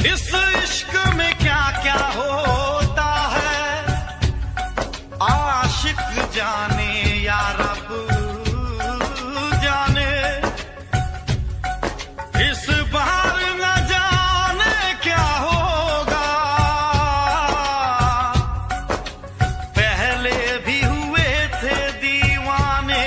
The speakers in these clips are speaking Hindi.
इस इश्क में क्या क्या होता है आशिक जाने या रब जाने। इस बार न जाने क्या होगा, पहले भी हुए थे दीवाने।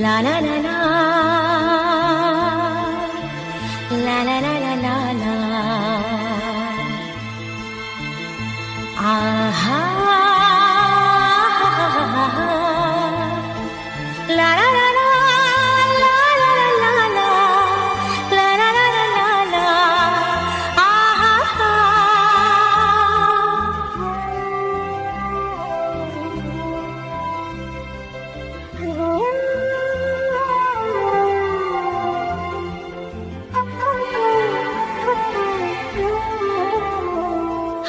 La la la la la la la la la la aha la la la la la la la la la la la la la aha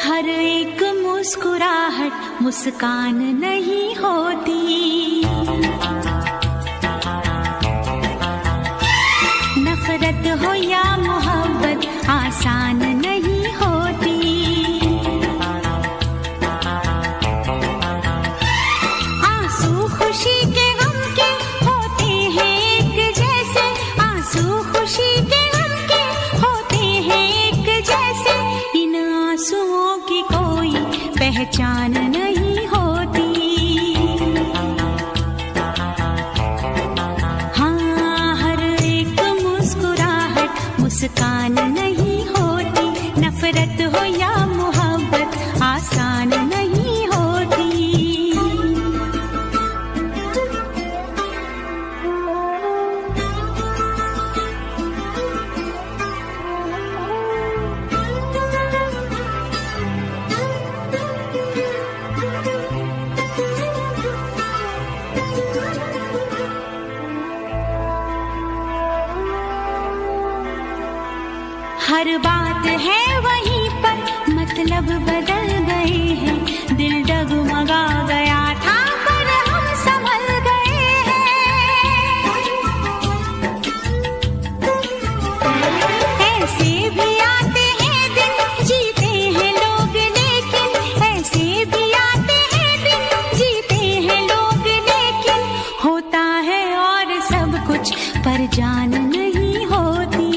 हर एक मुस्कुराहट मुस्कान नहीं होती, नफरत हो या मोहब्बत आसान नहीं होती। आंसू खुशी के गम के होते हैं एक जैसे, आंसू खुशी के गम के होते हैं एक जैसे। इन आंसुओं की कोई पहचान नहीं होती। हाँ, हर एक मुस्कुराहट मुस्कान हर बात है वहीं पर, मतलब बदल गए हैं। दिल डगमगा गया था पर हम संभल गए हैं। ऐसे भी आते हैं दिन, जीते हैं लोग लेकिन, ऐसे भी आते हैं दिन, जीते हैं लोग लेकिन, होता है और सब कुछ पर जान नहीं होती।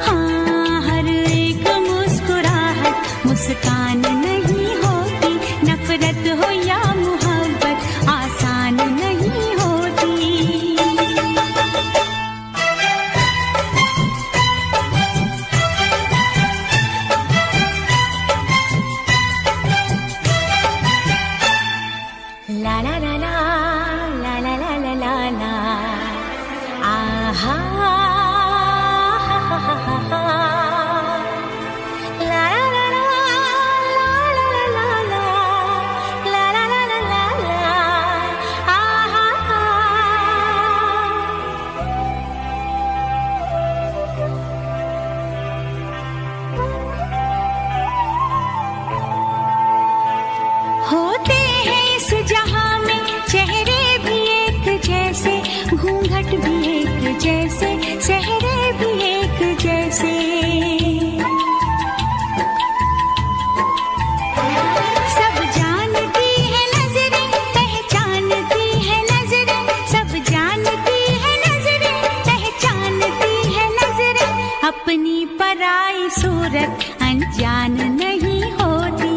हाँ, हर एक मुस्कुराहट मुस्कान नहीं होती, नफरत हो या मोहब्बत आसान नहीं होती। ला ला ला ला ला ला ला ला ला ला, आहा हा हा हा हा हा, ला ला ला ला ला ला ला ला ला ला ला ला ला, आहा हा। होते हैं इस जहां में चेहरे भी एक जैसे, घूंघट भी एक जैसे, चेहरे भी एक जैसे। सब जानती है नजरें, पहचानती है नजरें, सब जानती है नजरें, पहचानती है नजरें, अपनी पराई सूरत अनजान नहीं होती।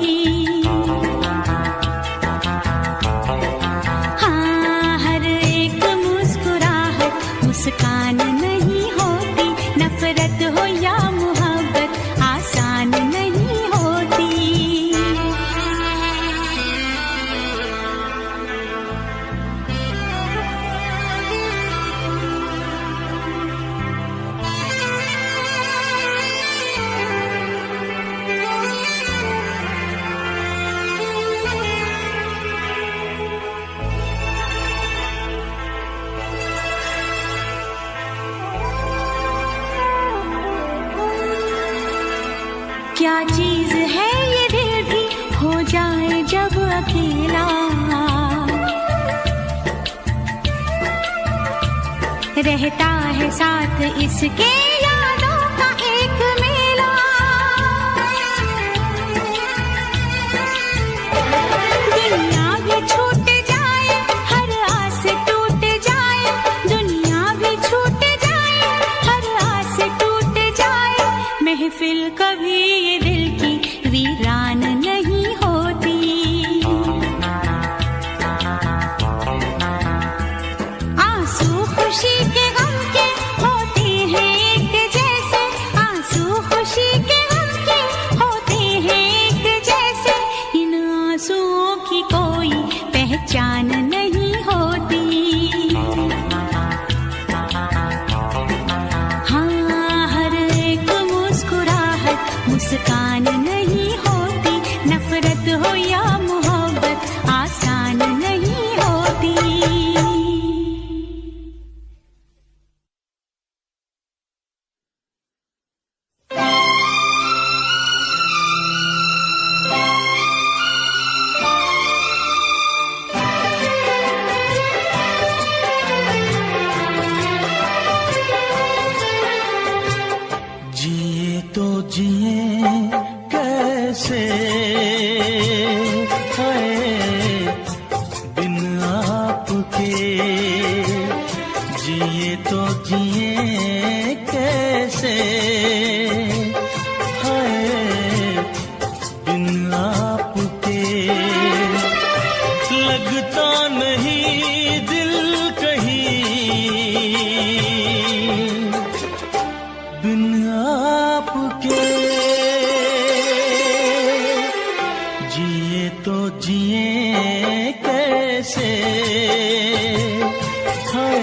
हाँ, हर एक मुस्कुराहट मुस्कान नहीं होती, नफरत हो या मोहब्बत आसान नहीं होती। क्या चीज है ये दिल भी हो जाए जब अकेला, रहता है साथ इसके यादों का एक मेला। दुनिया भी छूट जाए, हर आस टूट जाए, दुनिया भी छूट जाए, हर आस टूट जाए, महफिल कभी ये दिल की वीरान नहीं होती। आंसू खुशी के गम के होते हैं एक जैसे, आंसू खुशी के गम के होते हैं एक जैसे, इन आंसुओं की कोई पहचान नहीं होती। हाँ, हर एक मुस्कुराहट मुस्कान नहीं होती, नफरत हो या मोहब्बत आसान नहीं होती। जिए तो जिए कैसे, हाय बिन आपके, जिए तो जिए कैसे, हाय बिन आपके, लगता नहीं दिल कहीं बिन आपके, जिए तो जिए कैसे, हाय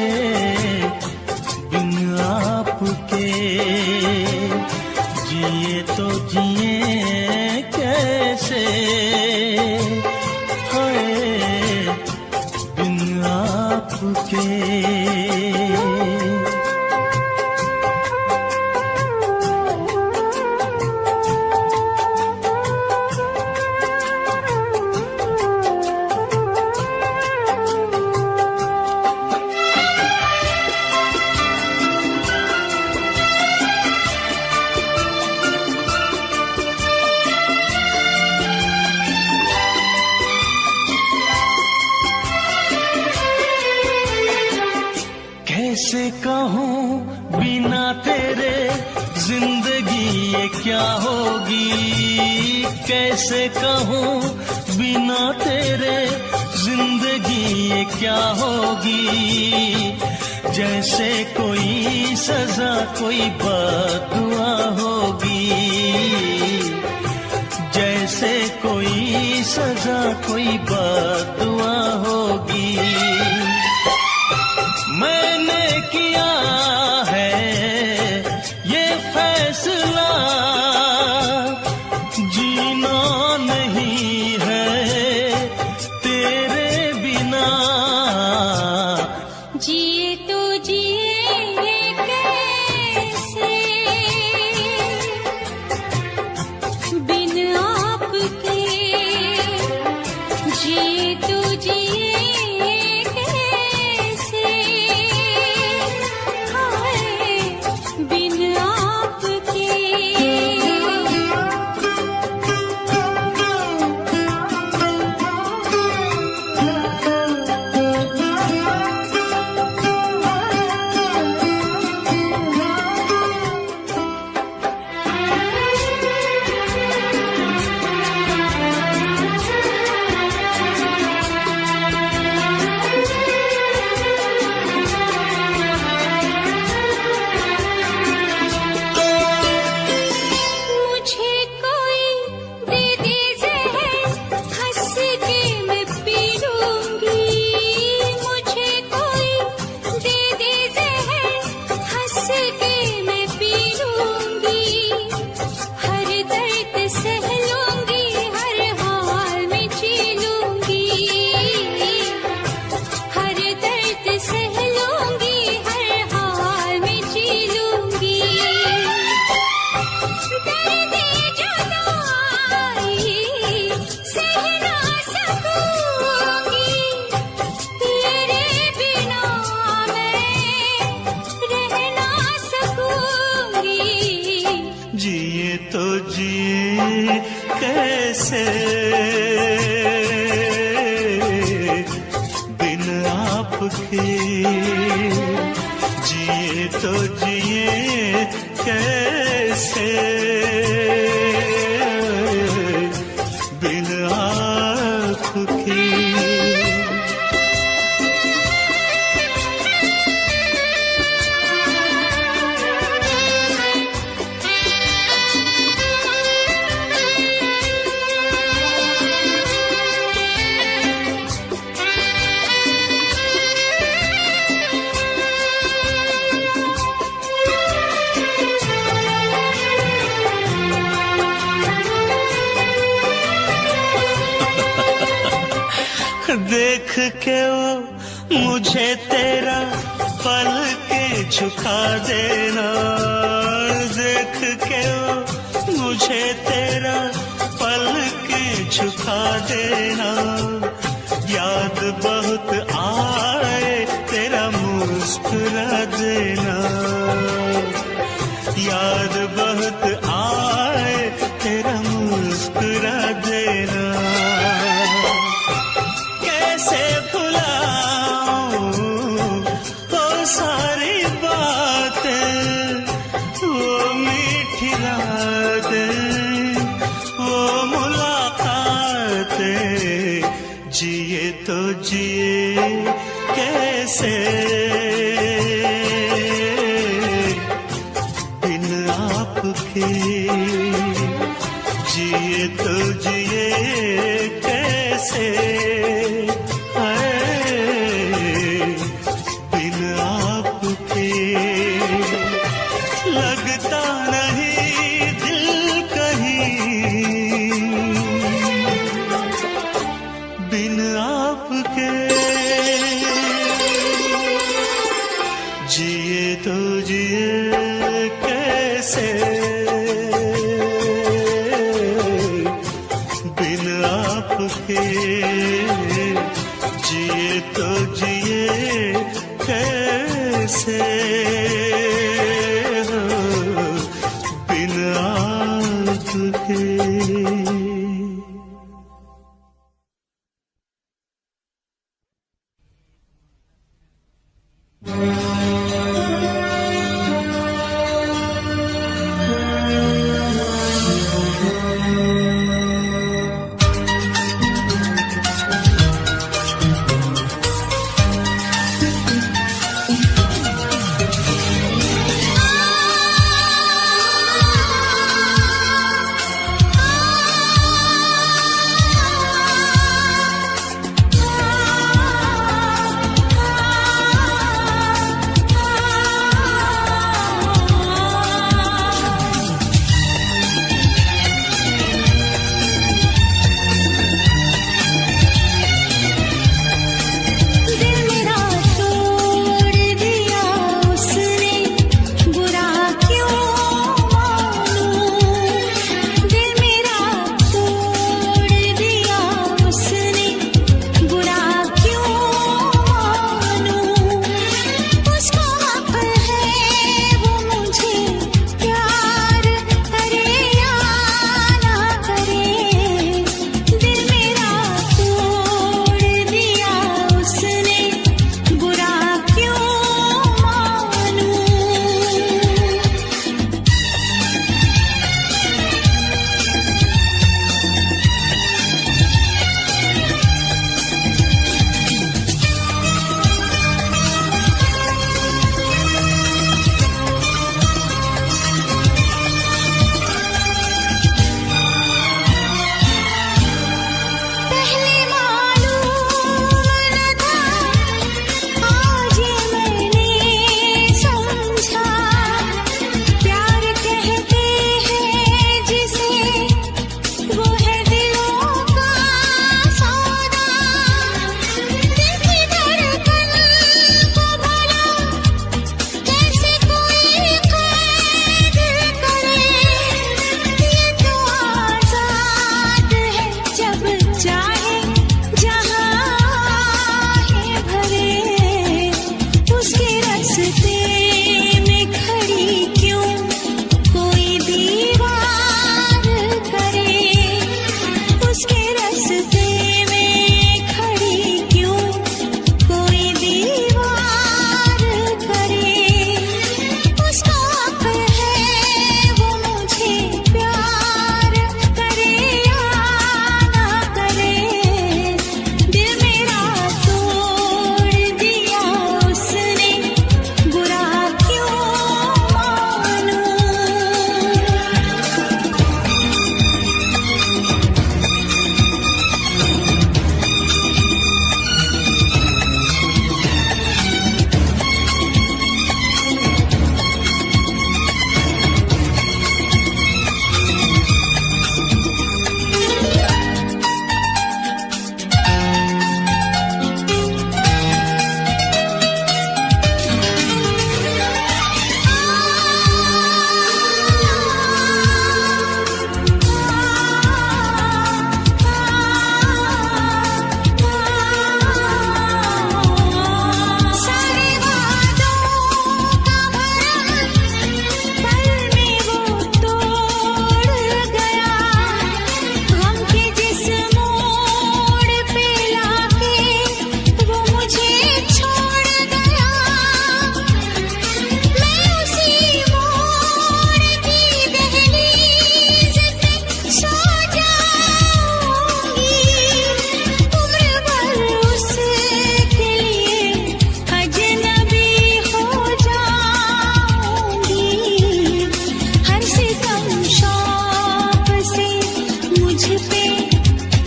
बिन आपके, जिए तो जिए कैसे, हाय बिन आपके। ये क्या होगी, कैसे कहूँ बिना तेरे जिंदगी ये क्या होगी। जैसे कोई सजा कोई बददुआ होगी, जैसे कोई सजा कोई बददुआ होगी। मैंने किया है ये फैसला, जीना नहीं है तेरे बिना। जिए तो जिए कैसे बिन आपके, जिए तो जिए कैसे हाय बिन आपके। मुझे कोई दे दे ज़हर, हंस के मैं पी लूंगी। मुझे कोई दे दे ज़हर, हंस के मैं पी लूंगी। हर दर्द सह लूंगी, हर हाल में जी लूंगी। हर दर्द सह लूंगी, हर हाल में जी लूंगी। दर्द जुदाई सह ना सकूंगी, तेरे बिना मैं रह ना सकूंगी। जिए तो जिए कैसे बिन आपके, जिए तो जिए कैसे बिन आपके। देख के वो मुझे तेरा पल के झुका देना, देख के वो मुझे तेरा पल के झुका देना। याद बहुत आए तेरा मुस्कुरा देना, याद बहुत आए तेरा मुस्कुरा देना। कैसे भुलाऊं वो सारी बातें, वो मीठी रातें, वो मुलाकातें। जिए तो जिए कैसे बिन आपके, जिए तो जिए कैसे बिन आपके। लगता नहीं दिल कहीं बिन आपके, जिए तो जिए कैसे बिन आपके, जिए तो जिए कैसे बिन आपके।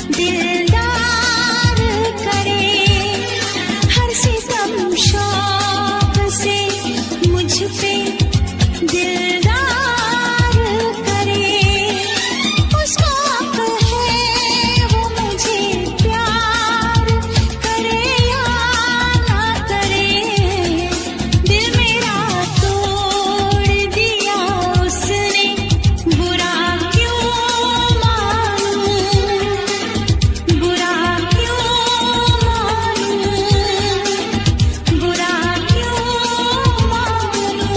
दिलदार करे, हर सितम शौक से मुझ पे दिलदार करे। उसका हक है वो मुझे प्यार करे या ना करे। दिल मेरा तोड़ दिया उसने, बुरा क्यों मानूं, बुरा क्यों मानूं, बुरा क्यों मानूं।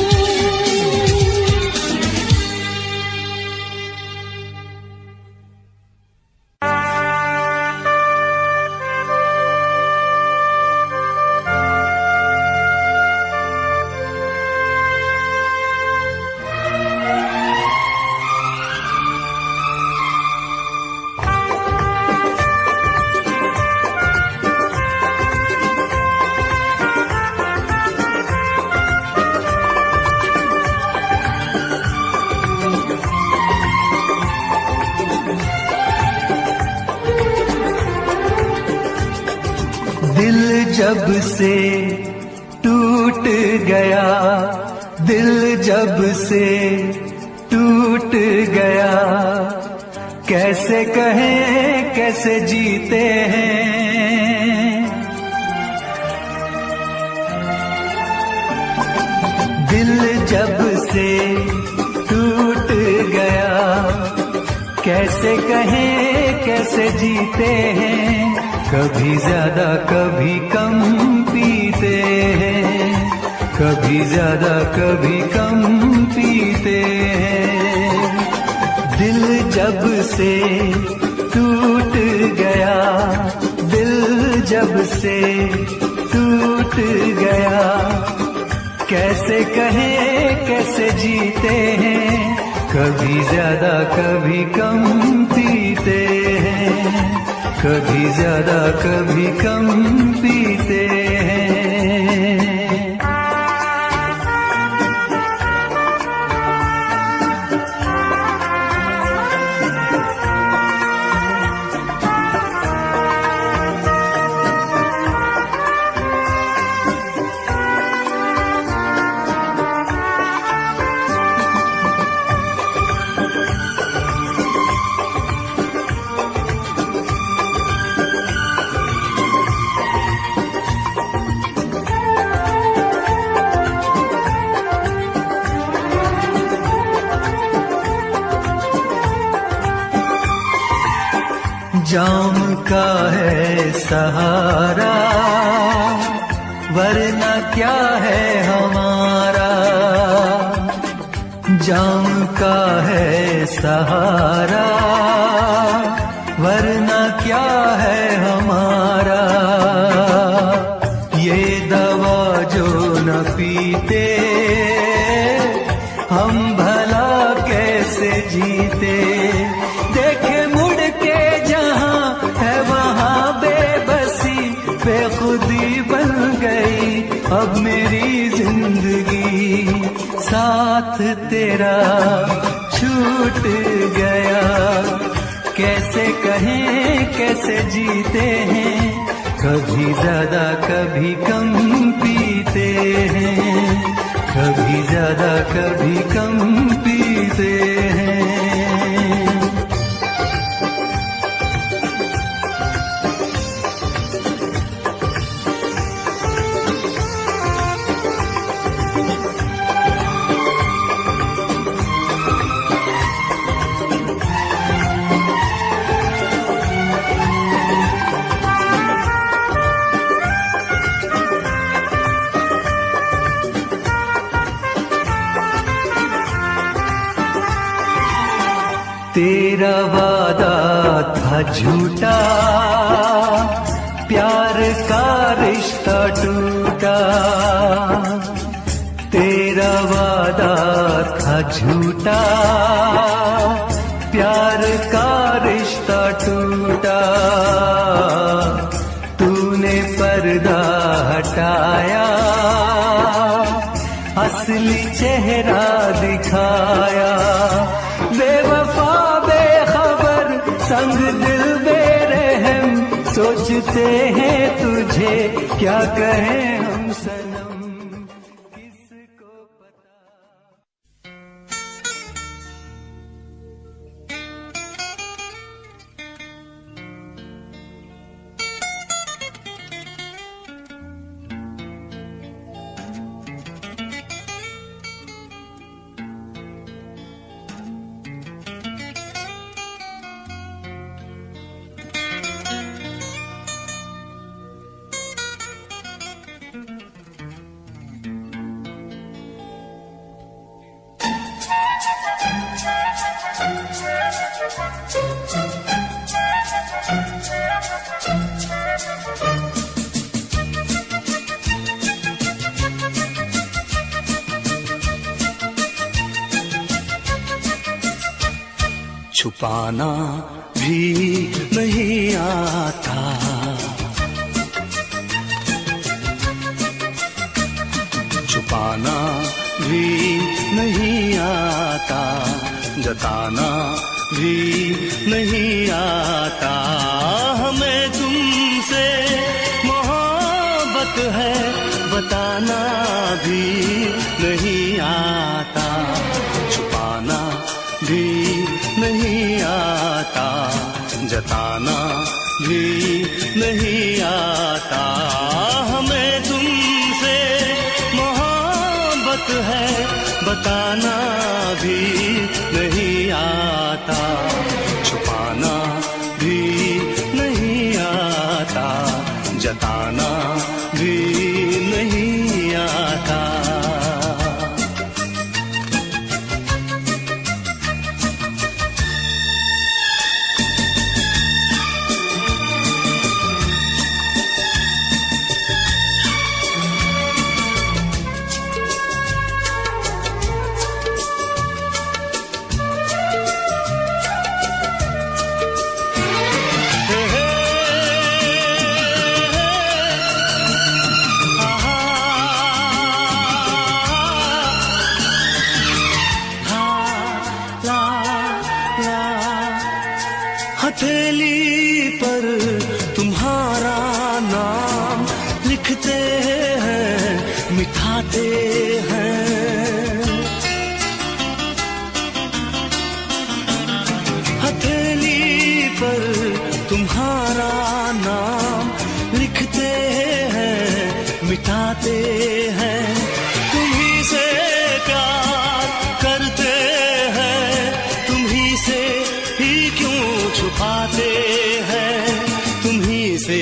दिल जब से टूट गया, दिल जब से टूट गया, कैसे कहें कैसे जीते हैं। दिल जब से टूट गया, कैसे कहें कैसे जीते हैं। कभी ज्यादा कभी कम पीते हैं, कभी ज्यादा कभी कम पीते हैं। दिल जब से टूट गया, दिल जब से टूट गया, कैसे कहें कैसे जीते हैं। कभी ज्यादा कभी कम पीते हैं, कभी ज्यादा कभी कम पीते हैं। जाम का है सहारा, वरना क्या है हमारा। जाम का है सहारा, वरना क्या है हमारा। ये दवा जो न पीते, हम भला कैसे जीते। देखे मुड़ के जहां है वहां बेबसी, बेखुदी बन गई अब मेरी जिंदगी। साथ तेरा छूट गया, कैसे कहें कैसे जीते हैं। कभी ज्यादा कभी कम पीते हैं, कभी ज्यादा कभी कम पीते हैं। तेरा वादा था झूठा, प्यार का रिश्ता टूटा। तेरा वादा था झूठा, प्यार का रिश्ता टूटा। तूने पर्दा हटाया, असली चेहरा दिखाया। बेवफा बेखबर संग दिल बेरहम सोचते हैं तुझे क्या कहें हम सनम किसको पता। छुपाना भी नहीं आता, छुपाना भी नहीं आता, जताना भी नहीं आता। हमें तुमसे मोहब्बत है बताना भी नहीं आता, छुपाना भी नहीं आता, जताना भी नहीं आता। हमें तुमसे मोहब्बत है बताना भी नहीं आता, छुपाना भी नहीं आता, जताना भी नहीं आता। हथेली पर तुम्हारा नाम लिखते हैं, मिठाते हैं। हथेली पर तुम्हारा नाम लिखते हैं, मिटाते हैं। तुम्ही से प्यार करते हैं, तुम्ही से ही क्यों छुपाते हैं, तुम्ही से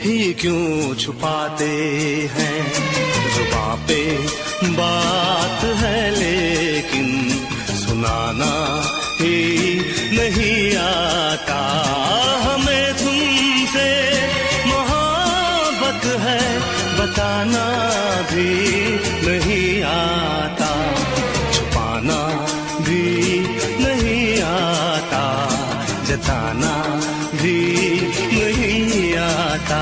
ही क्यों छुपाते हैं। जुबां पे बात है लेकिन सुनाना ही नहीं आता। हमें तुमसे मोहब्बत है बताना भी नहीं आता, छुपाना भी नहीं आता, जताना भी नहीं आता।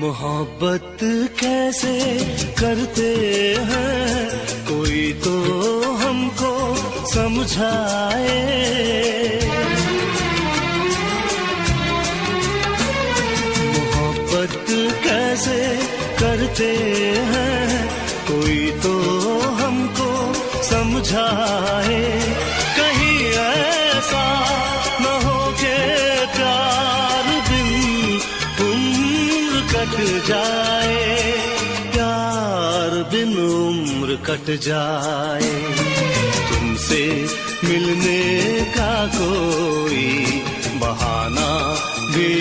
मोहब्बत कैसे करते हैं कोई तो हमको समझाए। मोहब्बत कैसे करते हैं कोई तो हमको समझाए। कहीं ऐसा न हो के प्यार बिन कट जाए, प्यार बिन उम्र कट जाए। तुमसे मिलने का कोई बहाना भी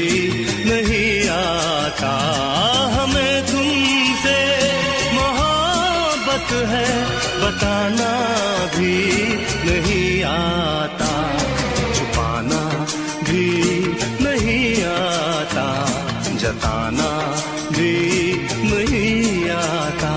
नहीं आता। हमें तुमसे मोहब्बत है बताना भी नहीं आता, छुपाना जताना भी नहीं आता।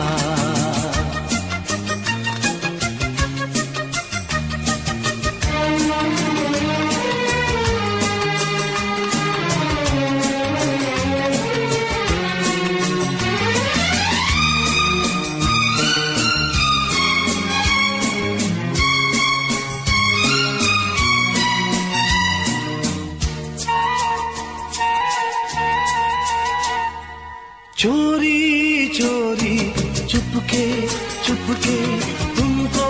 चोरी चोरी चुपके चुपके तुमको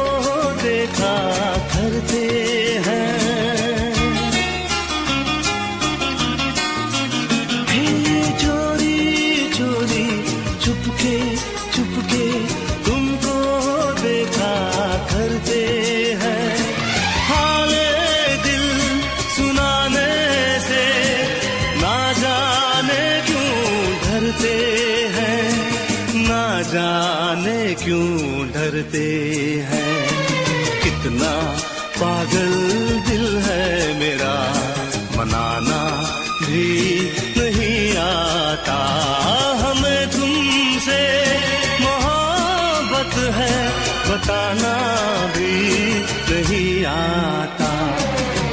देखा करते हैं। हे चोरी चोरी चुपके चुपके तुमको देखा करते हैं। हाले दिल सुनाने से ना जाने क्यों डरते हैं, ना जाने क्यों डरते हैं। कितना पागल दिल है मेरा, मनाना भी नहीं आता। हमें तुमसे मोहब्बत है, बताना भी नहीं आता।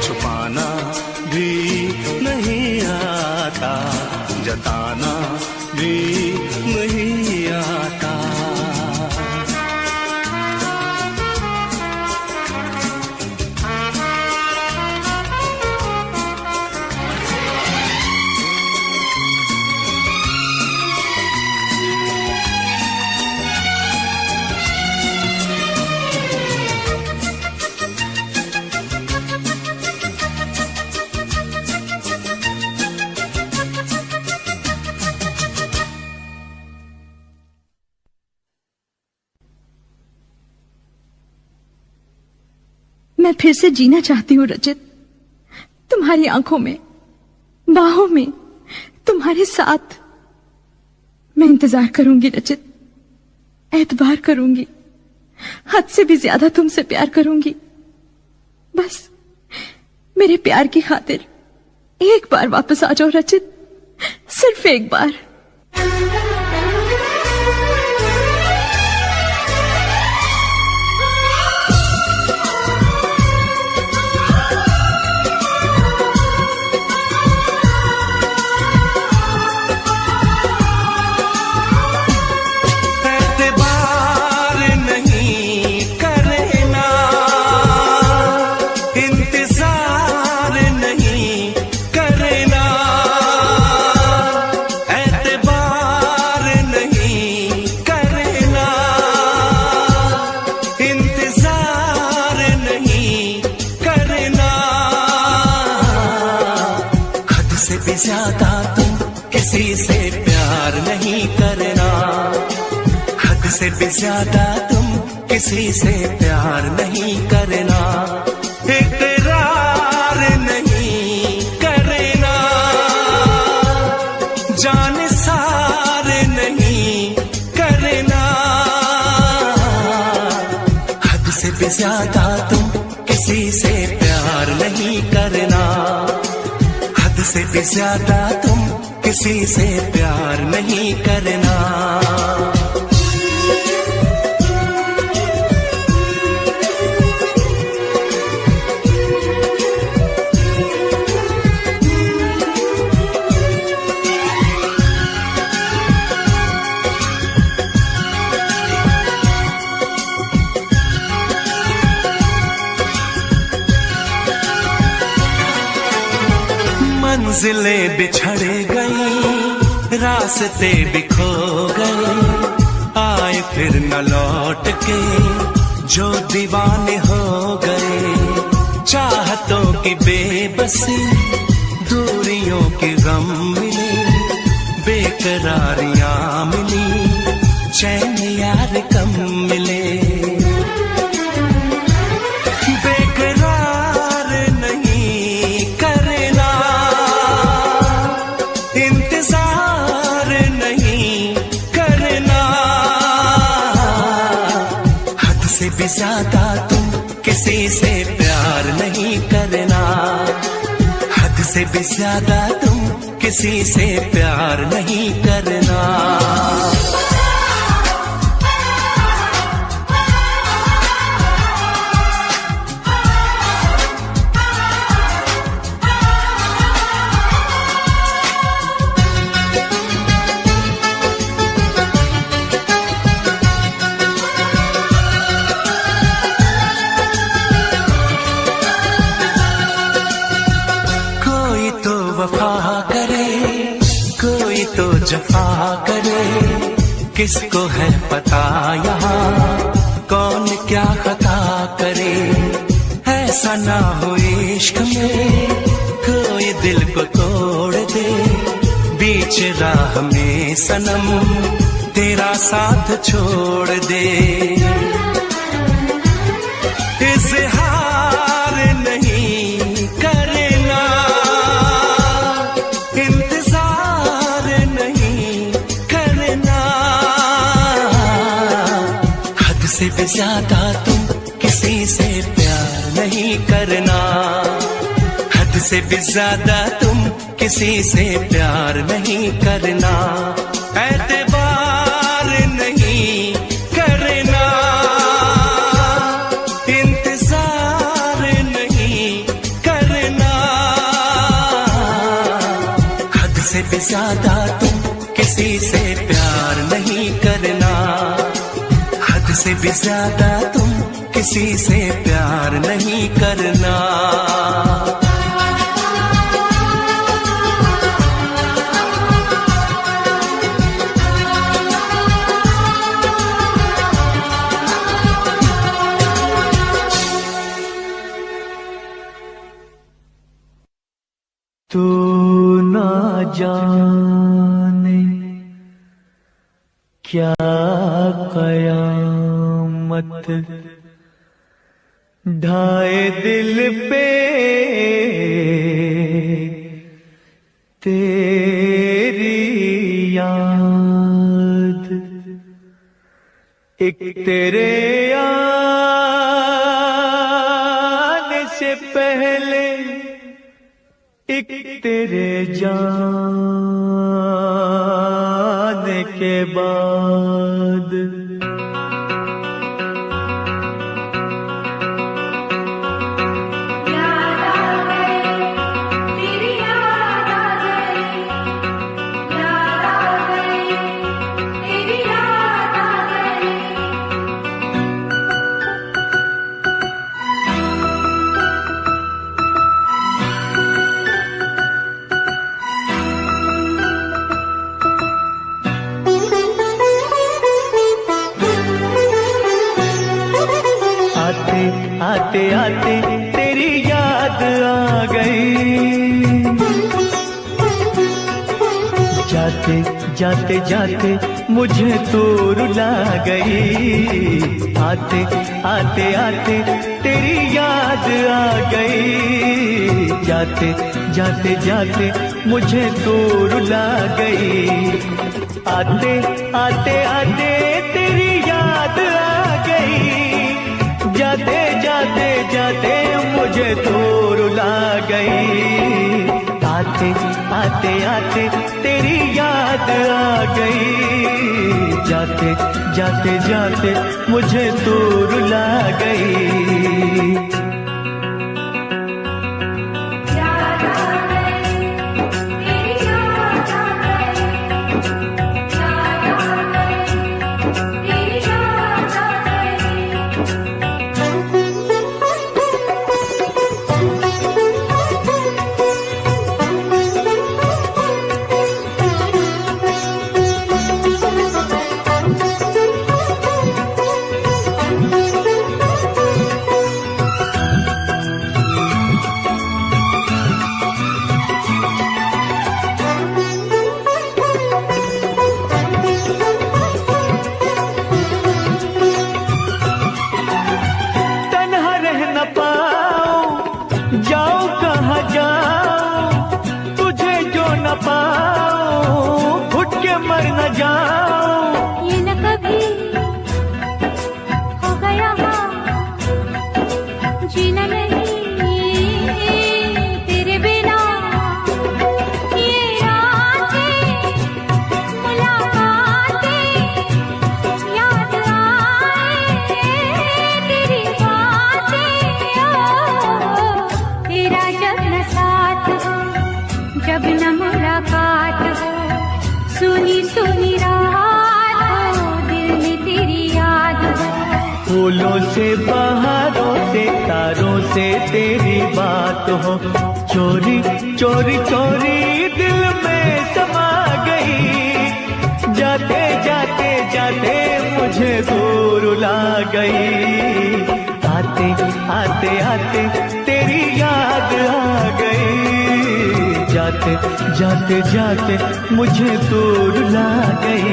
छुपाना भी नहीं आता, जताना भी नहीं आता। मैं फिर से जीना चाहती हूँ रचित, तुम्हारी आंखों में, बाहों में, तुम्हारे साथ। मैं इंतजार करूंगी रचित, एतबार करूंगी, हद से भी ज्यादा तुमसे प्यार करूंगी। बस मेरे प्यार की खातिर एक बार वापस आ जाओ रचित, सिर्फ एक बार। ज्यादा तुम किसी से प्यार नहीं करना, हद से भी ज्यादा तुम किसी से प्यार नहीं करना। इकरार नहीं करना, जान सार नहीं करना। हद से भी ज्यादा तुम किसी से प्यार नहीं करना, से भी ज्यादा तुम किसी से प्यार नहीं करना। मंजिलें बिछड़ गई, रास्ते बिखो गए, आए फिर न लौट के जो दीवाने हो गए। चाहतों की बेबसी, दूरियों के गम मिले, बेकरारियां मिली, चैन यार कम मिले। ज्यादा तुम किसी से प्यार नहीं करना, हद से भी ज्यादा तुम किसी से प्यार नहीं करना। जफा करे किसको है पता यहाँ कौन क्या खता करे। ऐसा ना हो इश्क में कोई दिल को तोड़ दे, बीच राह में सनम तेरा साथ छोड़ दे। इज़हार नहीं करना, इंतजार नहीं करना, हद से भी ज्यादा तुम किसी से प्यार नहीं करना। हद से भी ज्यादा तुम किसी से प्यार नहीं करना। एतबार नहीं करना, इंतजार नहीं करना, हद से भी ज्यादा तुम किसी से प्यार नहीं करना। हद से भी ज्यादा तुम किसी से प्यार नहीं करना। तू ना जाने क्या कयामत ढाए दिल पे तेरी याद। एक तेरे आने से पहले एक तेरे जाने के बाद। आते आते तेरी याद आ गई, जाते जाते जाते मुझे तो रुला गई। आते आते आते तेरी याद आ गई, जाते जाते जाते मुझे तो रुला गई। आते आते आते तेरी याद आ गई, जाते जाते जाते मुझे तो रुला गई। आते आते आते तेरी याद आ गई, जाते जाते जाते मुझे तो रुला गई। बात हो, चोरी चोरी चोरी दिल में समा गई, जाते जाते जाते मुझे दूर ला गई, आते आते आते तेरी याद आ गई, जाते जाते जाते मुझे दूर ला गई।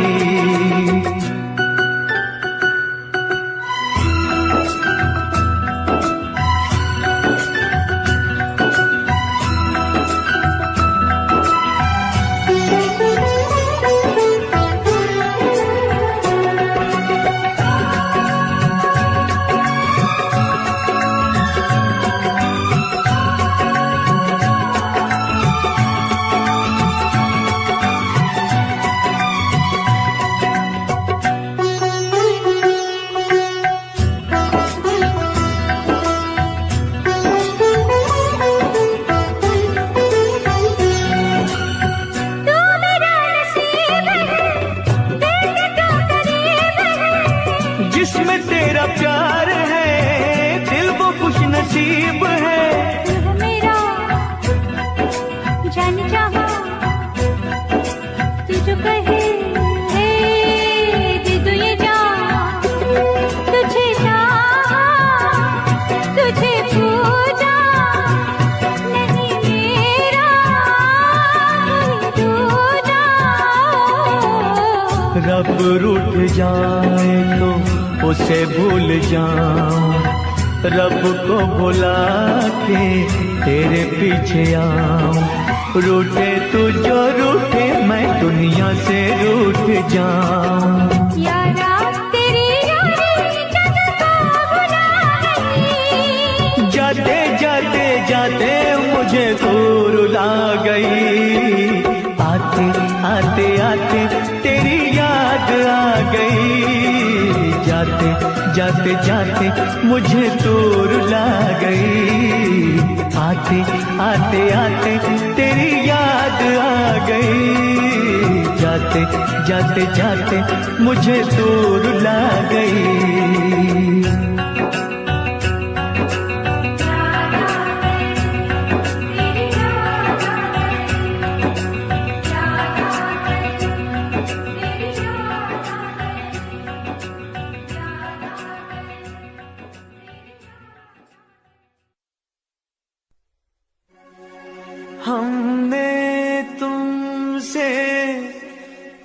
जिसमें तेरा प्यार है दिल वो खुश नसीब है, वो मेरा जान चाहा तू जो कहे दे दो ये जान, तुझे चाहा तुझे पूजा, नहीं मेरा दूजा। रब रूठ जाए तो उसे भूल जाऊं, रब को भुला के तेरे पीछे आऊं, रूठे तू जो रूठे मैं दुनिया से रूठ जाऊं। यारा तेरी यारी जग को भुला गई, जाते जाते जाते मुझे दूर ला गई, आते आते आते तेरी याद आ गई, जाते जाते जाते मुझे दूर ला गई, आते आते आते तेरी याद आ गई, जाते जाते जाते मुझे दूर ला गई। हमने तुमसे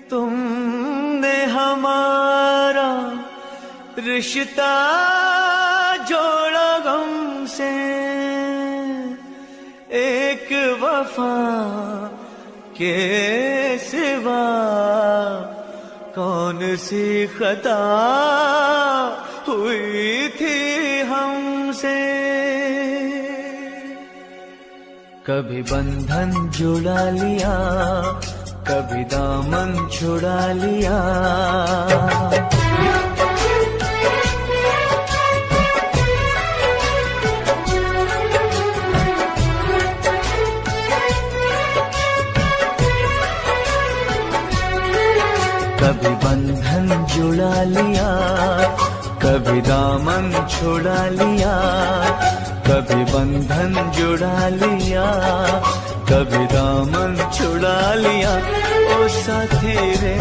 तुमने हमारा रिश्ता जोड़ा गम से, एक वफा के सिवा कौन सी खता हुई थी हमसे। कभी बंधन जुड़ा लिया, कभी दामन छुड़ा लिया, कभी बंधन जुड़ा लिया, कभी दामन छुड़ा लिया, कभी बंधन जुड़ा लिया, कभी दामन छुड़ा लिया। ओ साथी रे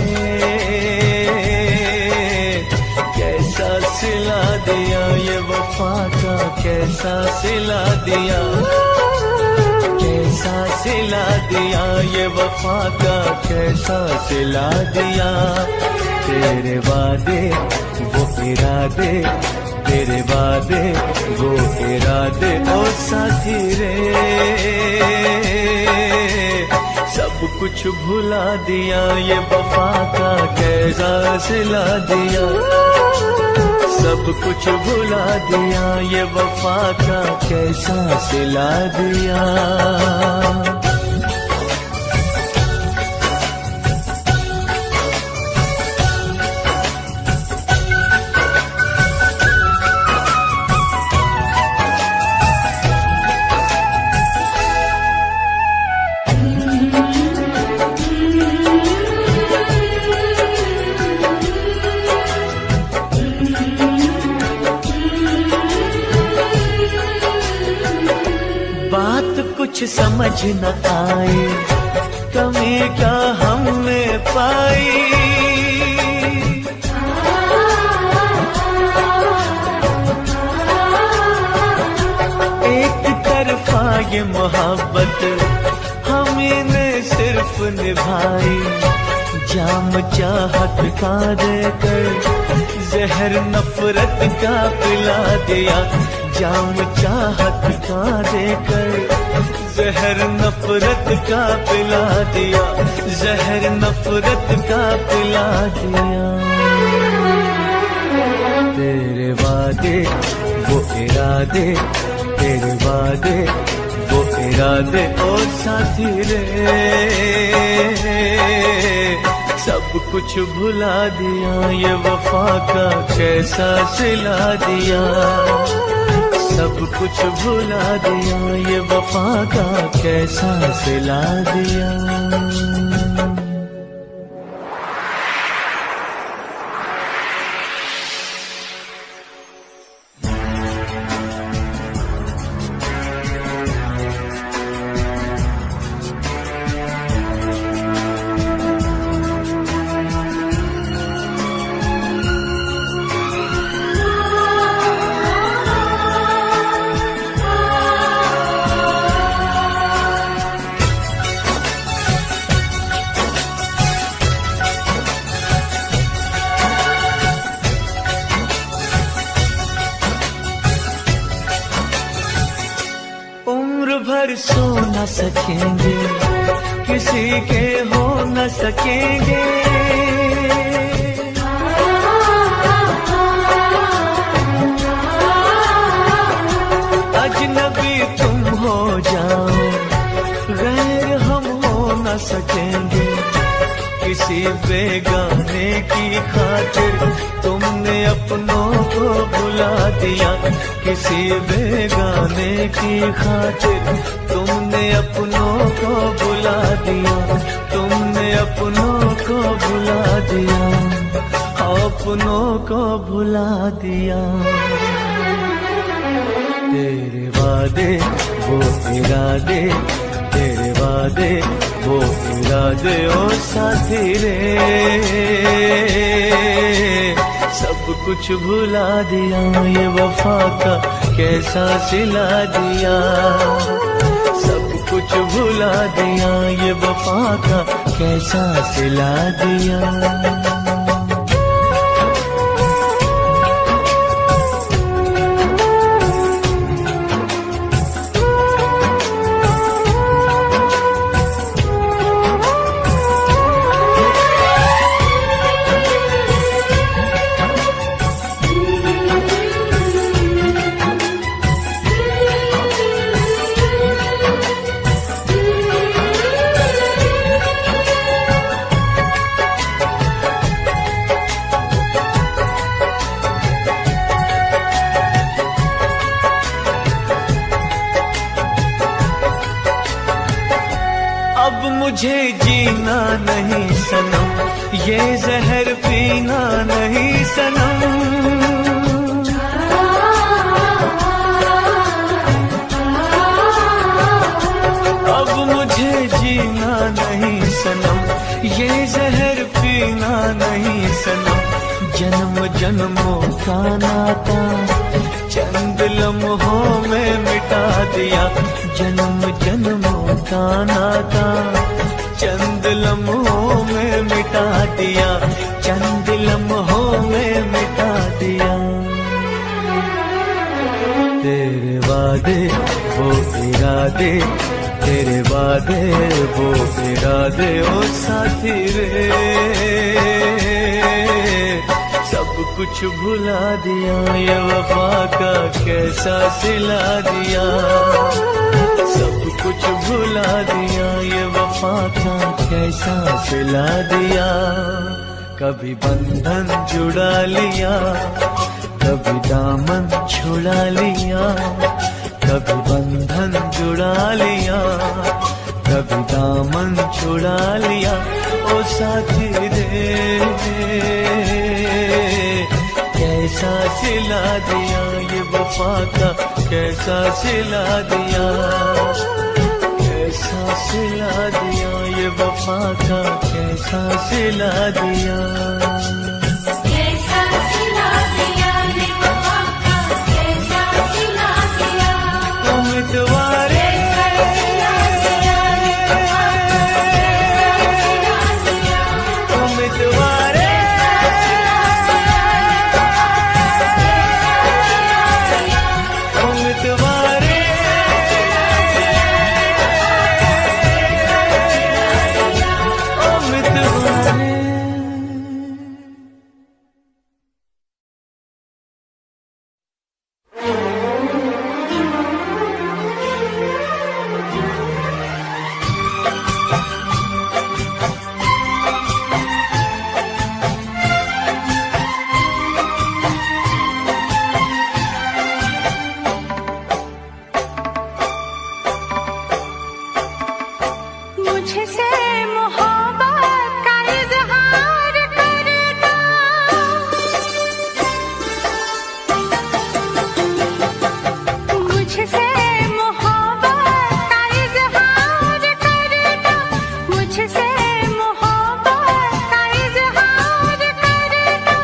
कैसा सिला दिया ये वफा का, कैसा सिला दिया, कैसा सिला दिया ये वफा का, कैसा सिला दिया। तेरे वादे वो इरादे, तेरे वादे वो इरादे, ओ साथी रे सब कुछ भुला दिया ये वफा का, कैसा सिला दिया। सब कुछ भुला दिया ये वफा का, कैसा सिला दिया। बात समझ न आए, कमी क्या हमने पाई। एक तरफा ये मोहब्बत हमने सिर्फ निभाई, जाम चाहत का देकर जहर नफरत का पिला दिया, जाम चाहत का देकर जहर नफरत का पिला दिया, जहर नफरत का पिला दिया। तेरे वादे वो इरादे, तेरे वादे वो इरादे ओ साथी रे, सब कुछ भुला दिया, ये वफा का कैसा सिला दिया। सब कुछ भुला दिया, ये वफा का कैसा सिला दिया। भर सो न सकेंगे, किसी के हो न सकेंगे। अजनबी तुम हो जाओ, गैर हम हो न सकेंगे। किसी बेगाने की खातिर तुमने अपनों को भुला दिया, किसी बेगाने की खातिर तुमने अपनों को भुला दिया, तुमने अपनों को भुला दिया, अपनों को भुला दिया। तेरे वादे वो इरादे, तेरे वादे वो इरादे ओ साथी रे, सब कुछ भुला दिया, ये वफा का कैसा सिला दिया। सब कुछ भुला दिया, ये वफा का कैसा सिला दिया। अब मुझे जीना नहीं सनम, ये जहर पीना नहीं सनम। अब मुझे जीना नहीं सनम, ये जहर पीना नहीं सनम। जन्म जन्मों का नाता चंद लम्हों में मिटा दिया, जन्म जन्मों का नाता चंद लम्हों में मिटा दिया, चंद लम्हों में मिटा दिया। तेरे वादे वो इरादे, तेरे वादे वो इरादे ओ साथी रे, सब कुछ भुला दिया, ये वफा का कैसा सिला दिया। सब कुछ भुला दिया, ये वफा का कैसा सिला दिया। कभी बंधन जुड़ा लिया, कभी दामन छुड़ा लिया, कभी बंधन जुड़ा लिया, कभी दामन छुड़ा लिया। ओ साथी रे कैसा सिला दिया, ये वफा का कैसा सिला दिया। सिला दिया, ये वफा का कैसा सिला दिया, कैसा सिला दिया, ये वफा का कैसा सिला दिया, उम्मीदवारे उम्मीदवारे उम्मीदवारे मुझसे मोहब्बत का इजहार करना, मुझसे मोहब्बत का इजहार करना, मुझसे मोहब्बत का इजहार करना,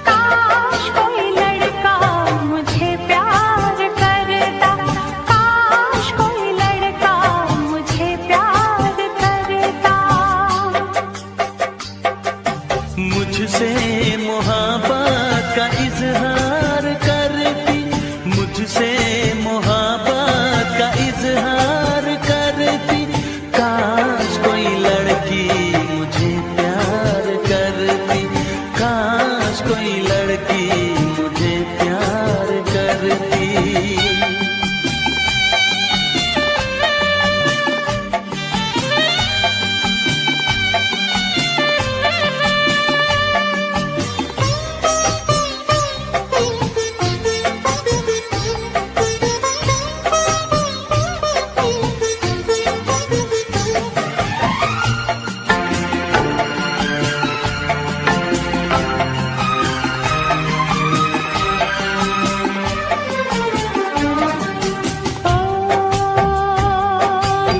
काश कोई लड़का मुझे प्यार करता, काश कोई लड़का मुझे प्यार करता, मुझसे मोहब्बत का इजहार करती, मुझसे मोहब्बत का इजहार करती, काश कोई लड़की मुझे प्यार करती, काश कोई लड़की मुझे प्यार करती।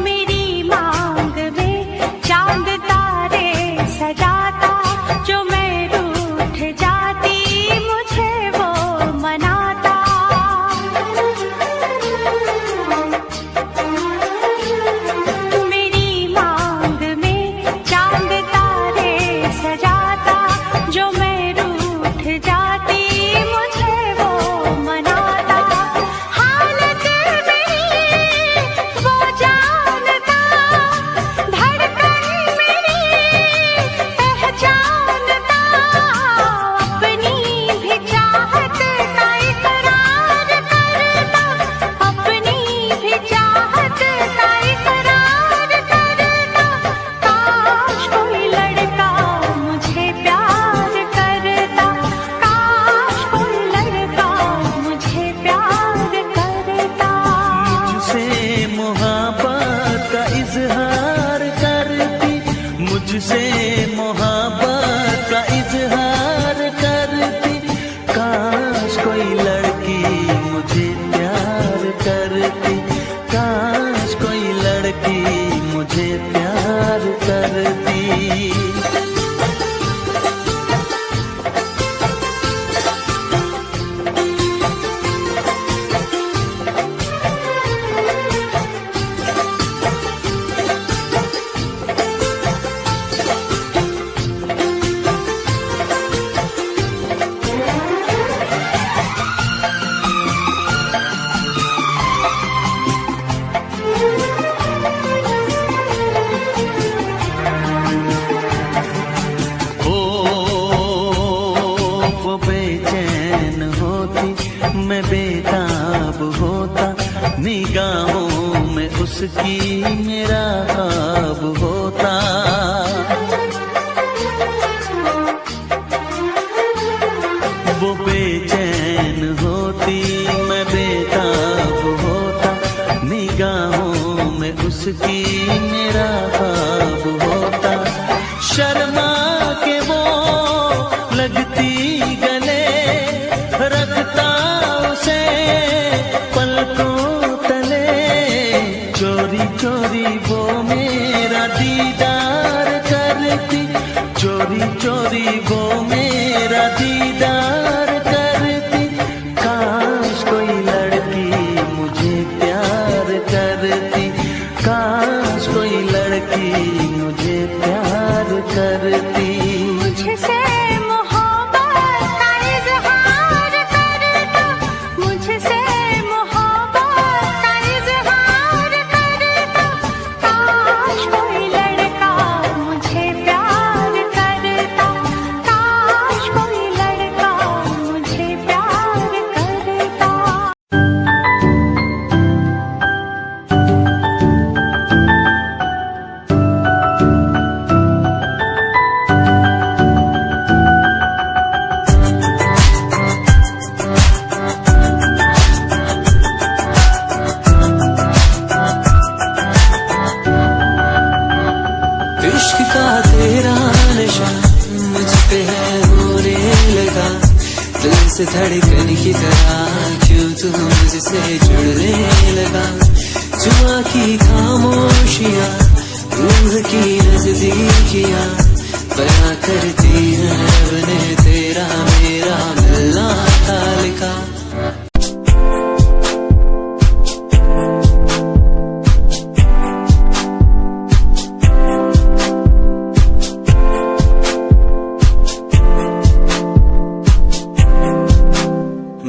मेरी मांग में चांद तारे सजाता, जो मैं रूठ जाती मुझे वो मनाता, मेरी मांग में चांद तारे सजाता, जो मैं रूठ जाती मुझे वो मनाता, हालत मेरी वो जानता, धड़कन मेरी पहचानता, अपनी भी चाहत का इकरार करता, अपनी भी चाहत का इकरार करता, काश कोई लड़का मुझे प्यार करता, काश कोई लड़का मुझे प्यार करता, मुझसे मोहब्बत का इजहार करती, मुझसे मोहब्बत का इजहार करती, काश कोई लड़की मुझे प्यार करती, काश कोई लड़की मुझे प्यार करती। मैं बेताब होता, निगाहों में उसकी मेरा ख्वाब होता, वो बेचैन होती, मैं बेताब होता, निगाहों में उसकी मेरा ख्वाब होता, शर्मा के वो लगती गले, रखता उसे पलकों तले, चोरी चोरी वो मेरा दीदार करती, चोरी चोरी वो मेरा दीदार करती। काश कोई लड़की मुझे प्यार करती, काश कोई लड़की मुझे प्यार करती। मुझसे मोहब्बत का इजहार करता, मुझसे मोहब्बत का इजहार करता। काश कोई लड़का मुझे प्यार करता, काश कोई लड़का मुझे प्यार करता। इश्क का तेरा नशा मुझ पे है होने लगा, दिल से धड़कन की तरह क्यों तू मुझसे जुड़ने लगा। जुआ की खामोशियाँ रूह की नजदीकियाँ बयां करती हैं बने तेरा मेरा मिलना था लिखा।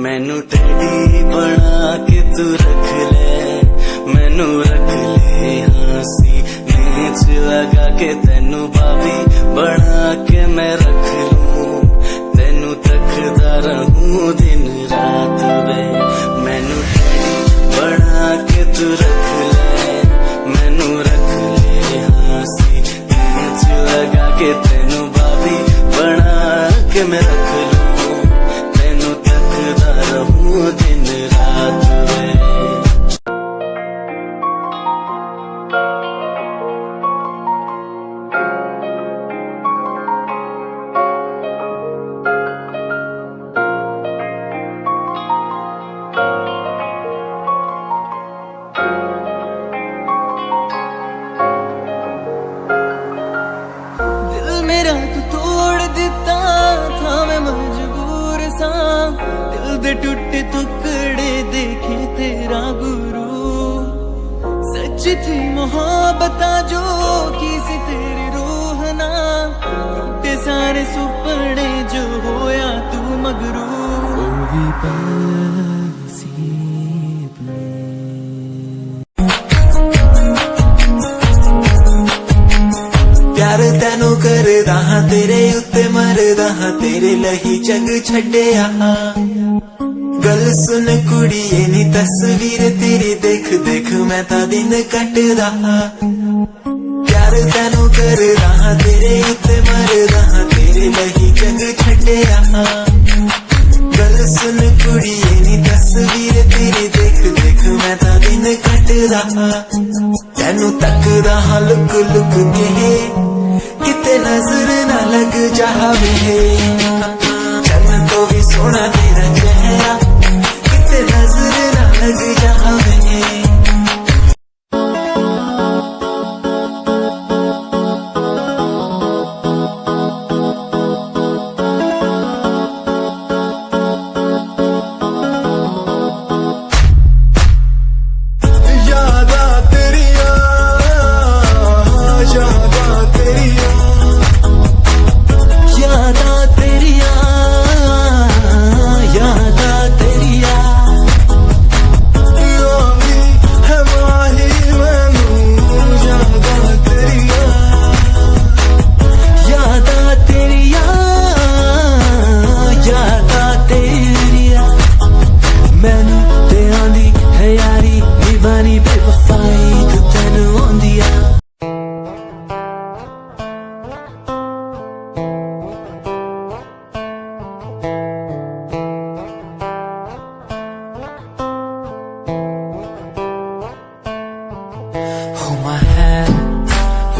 मैनू टेडी बना के तू रख ले, मैनू रख ले हंसी नीच लगा के तेनू भाभी बना के मैं रख लूं, तेनू तकदा रहूं दिन रात वे। मैनू टेडी बना के तू रख ले, मैनू रख ले हंसी नीच लगा के तेनू भाभी बना के मैं रख लूं, तेनू तकदा रहूं दिन रात वे। दिल मेरा तू तोड़ दिता था, मैं मजबूर सा दिल दे टूटे टुकड़े देखे तेरा गुरु। सच थी मोहब्बत जो की सी तेरी रूह ना, टूटे सारे सुपने जो होया तू मगरू। प्यार तैनू करदा हां तेरे उत्ते मरदा हां, तेरे लही जग छड्डिया। गल सुन कुड़िए नी तस्वीर तेरी देख देख मैं ता दिन कटदा हां। प्यार तैनू करदा हां तेरे उत्ते मरदा हां, तेरे लही जग छड्डिया। गल सुन कुड़िए नी तस्वीर तेरी देख देख मैं ता दिन कटदा हां। तैनू तकदा हां लुक लुक के किते नजर ना लग जावे, चन्न तो भी सोना तेरा चेहरा किते नजर ना लग जावे।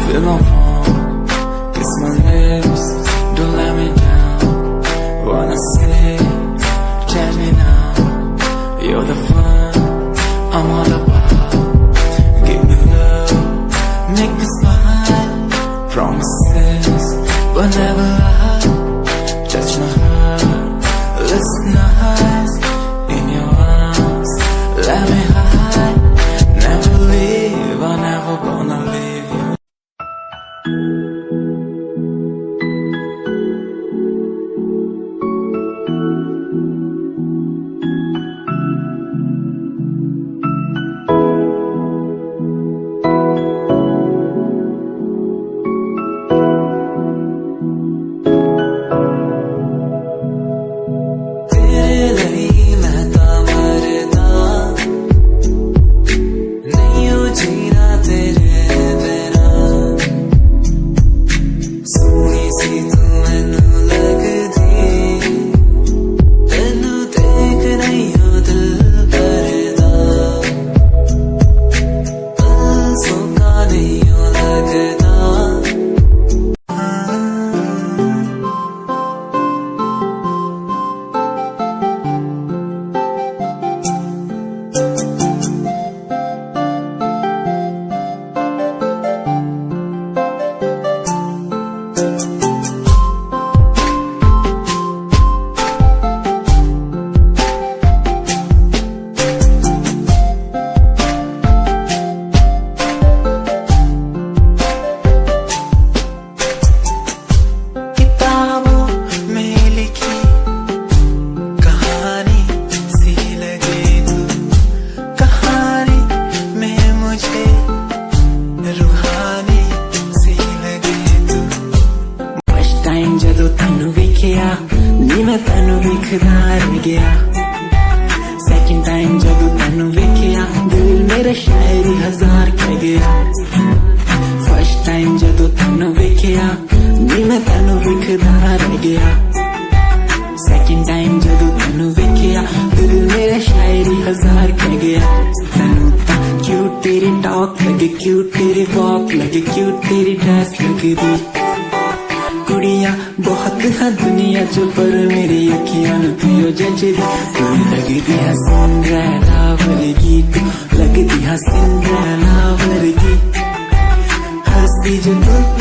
feel no phone. Kiss my lips, don't let me down. Wanna say, tell me now. You're the fun I'm all about. Give me love, make me smile. Promises will never lie. Touch my heart, listen nice. In your arms, let me hide. Never leave, I'm never gonna leave you. ਜਦੋਂ ਤੈਨੂੰ ਵੇਖਿਆ ਨੀ ਮੈਂ ਤੈਨੂੰ ਵੇਖਦਾ ਰਹਿ ਗਿਆ ਸੈਕਿੰਡ ਟਾਈਮ ਜਦੋਂ ਤੈਨੂੰ ਵੇਖਿਆ ਦਿਲ ਮੇਰਾ ਸ਼ਾਇਰੀ ਹਜ਼ਾਰ ਕਹਿ ਗਿਆ ਫਸਟ ਟਾਈਮ ਜਦੋਂ ਤੈਨੂੰ ਵੇਖਿਆ ਨੀ ਮੈਂ ਤੈਨੂੰ ਵੇਖਦਾ ਰਹਿ ਗਿਆ ਸੈਕਿੰਡ ਟਾਈਮ ਜਦੋਂ ਤੈਨੂੰ ਵੇਖਿਆ ਦਿਲ ਮੇਰਾ ਸ਼ਾਇਰੀ ਹਜ਼ਾਰ ਕਹਿ ਗਿਆ ਤੈਨੂੰ ਤਾਂ ਕਿਊਟ ਤੇਰੀ ਟਾਕ ਲੱਗੇ ਕਿਊਟ ਤੇਰੀ ਵਾਕ ਲੱਗੇ ਕਿਊਟ ਤੇਰੀ ਡਰੈਸ ਲੱਗਦੀ कुड़ियां बहुत है दुनिया च पर मेरी अखियां तुझो जचदी तू लगदी है सिंड्रेला वर्गी तू लगदी है सिंड्रेला वर्गी हंसदी जो तू